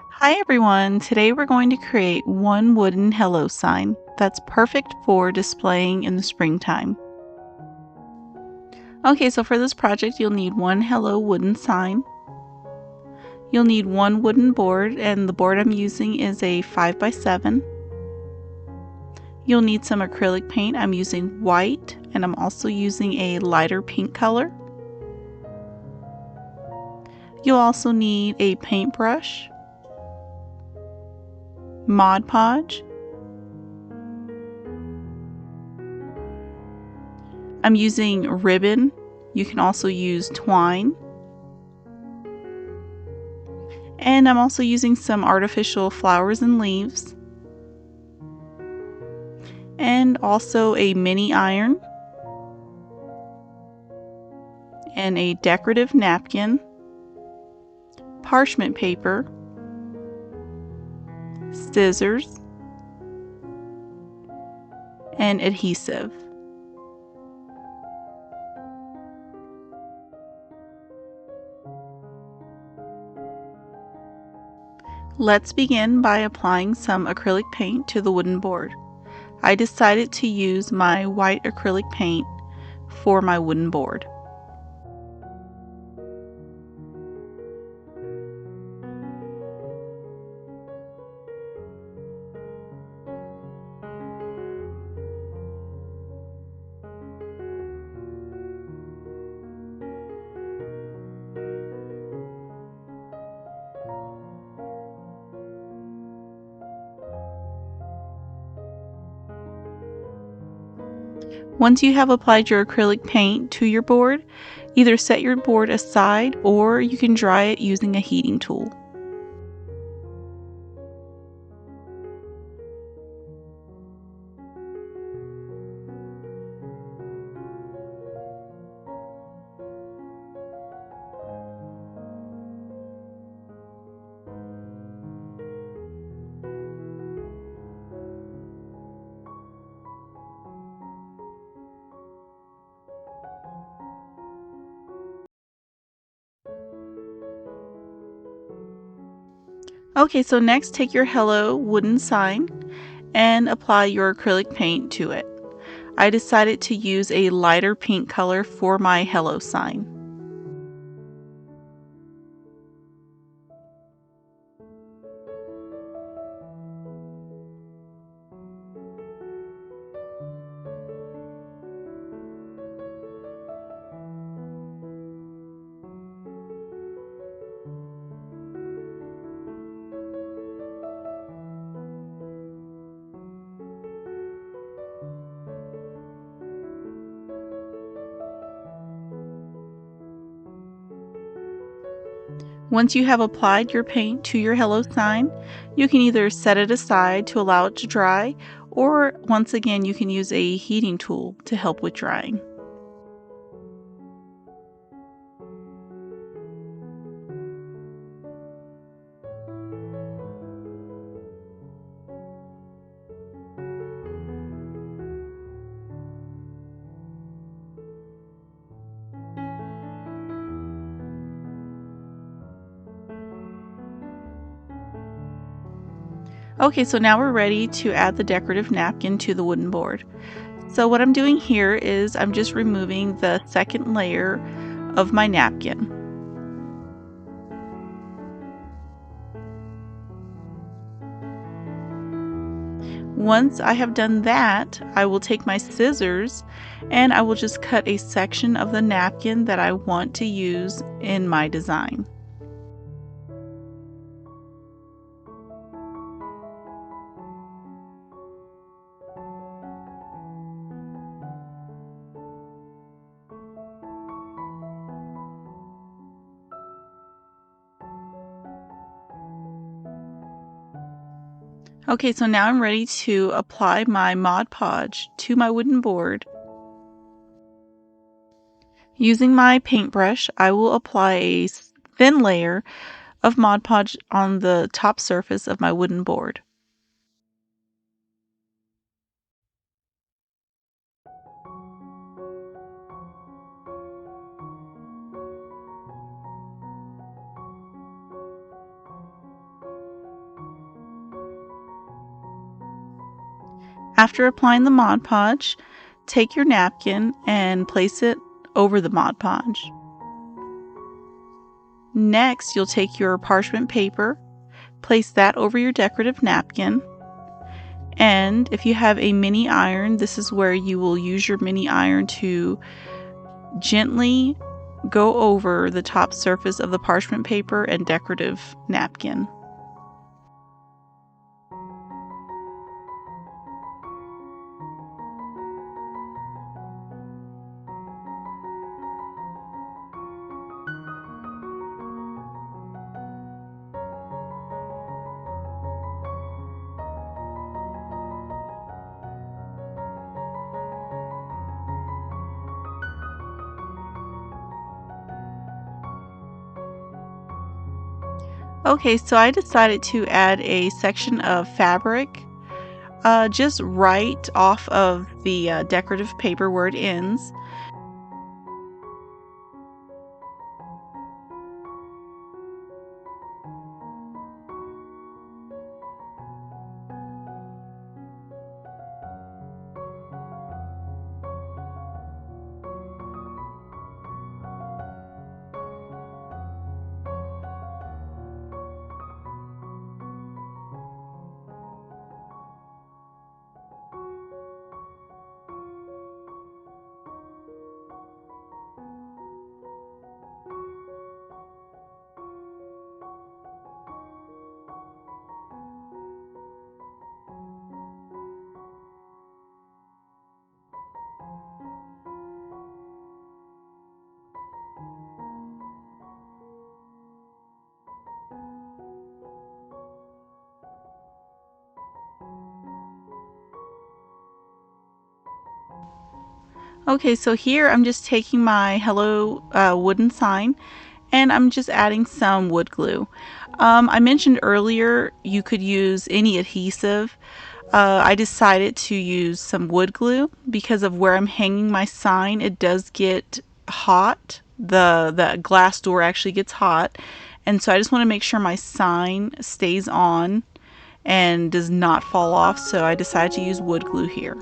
Hi everyone! Today we're going to create one wooden hello sign that's perfect for displaying in the springtime. Okay, so for this project you'll need one hello wooden sign. You'll need one wooden board, and the board I'm using is a 5x7. You'll need some acrylic paint. I'm using white, and I'm also using a lighter pink color. You'll also need a paintbrush, Mod Podge. I'm using ribbon. You can also use twine. And I'm also using some artificial flowers and leaves. And also a mini iron. And a decorative napkin. Parchment paper. Scissors. And adhesive. Let's begin by applying some acrylic paint to the wooden board. I decided to use my white acrylic paint for my wooden board. Once you have applied your acrylic paint to your board, either set your board aside or you can dry it using a heating tool. Okay, so next take your hello wooden sign and apply your acrylic paint to it. I decided to use a lighter pink color for my hello sign. Once you have applied your paint to your hello sign, you can either set it aside to allow it to dry, or once again you can use a heating tool to help with drying. Okay, so now we're ready to add the decorative napkin to the wooden board. So what I'm doing here is I'm just removing the second layer of my napkin. Once I have done that, I will take my scissors and I will just cut a section of the napkin that I want to use in my design. Okay, so now I'm ready to apply my Mod Podge to my wooden board. Using my paintbrush, I will apply a thin layer of Mod Podge on the top surface of my wooden board. After applying the Mod Podge, take your napkin and place it over the Mod Podge. Next, you'll take your parchment paper, place that over your decorative napkin, and if you have a mini iron, this is where you will use your mini iron to gently go over the top surface of the parchment paper and decorative napkin. Okay, so I decided to add a section of fabric just right off of the decorative paper where it ends. Okay, so here I'm just taking my Hello wooden sign and I'm just adding some wood glue. I mentioned earlier you could use any adhesive. I decided to use some wood glue because of where I'm hanging my sign. It does get hot. The glass door actually gets hot, and so I just want to make sure my sign stays on and does not fall off, so I decided to use wood glue here.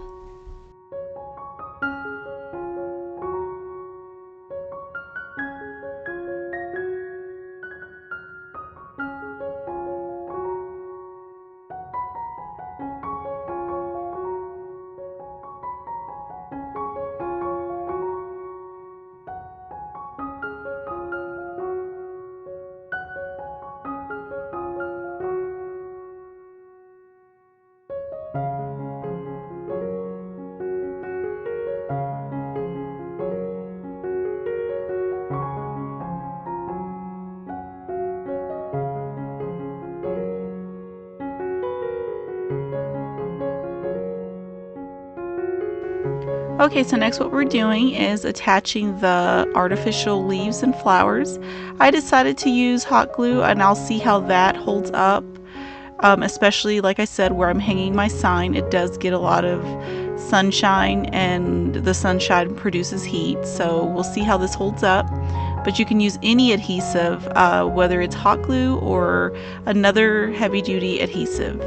Okay, so next what we're doing is attaching the artificial leaves and flowers. I decided to use hot glue and I'll see how that holds up, especially like I said where I'm hanging my sign. It does get a lot of sunshine and the sunshine produces heat, so we'll see how this holds up. But you can use any adhesive, whether it's hot glue or another heavy-duty adhesive.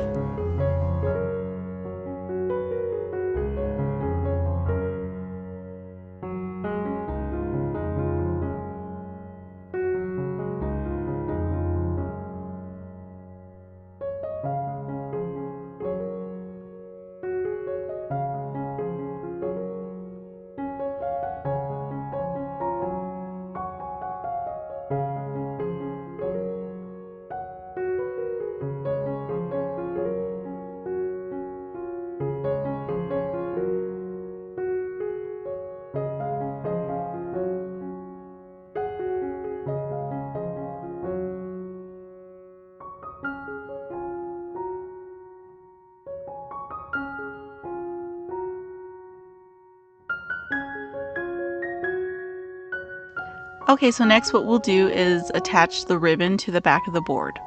Okay, so next what we'll do is attach the ribbon to the back of the board.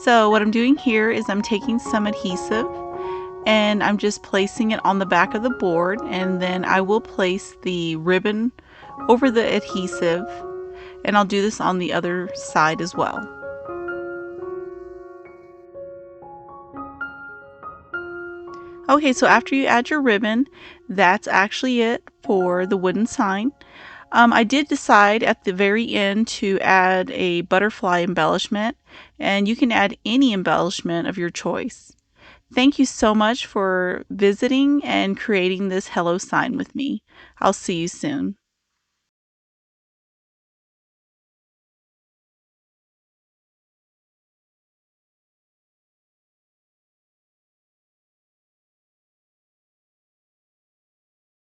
So what I'm doing here is I'm taking some adhesive and I'm just placing it on the back of the board, and then I will place the ribbon over the adhesive, and I'll do this on the other side as well. Okay, so after you add your ribbon, that's actually it for the wooden sign. I did decide at the very end to add a butterfly embellishment, and you can add any embellishment of your choice. Thank you so much for visiting and creating this hello sign with me. I'll see you soon.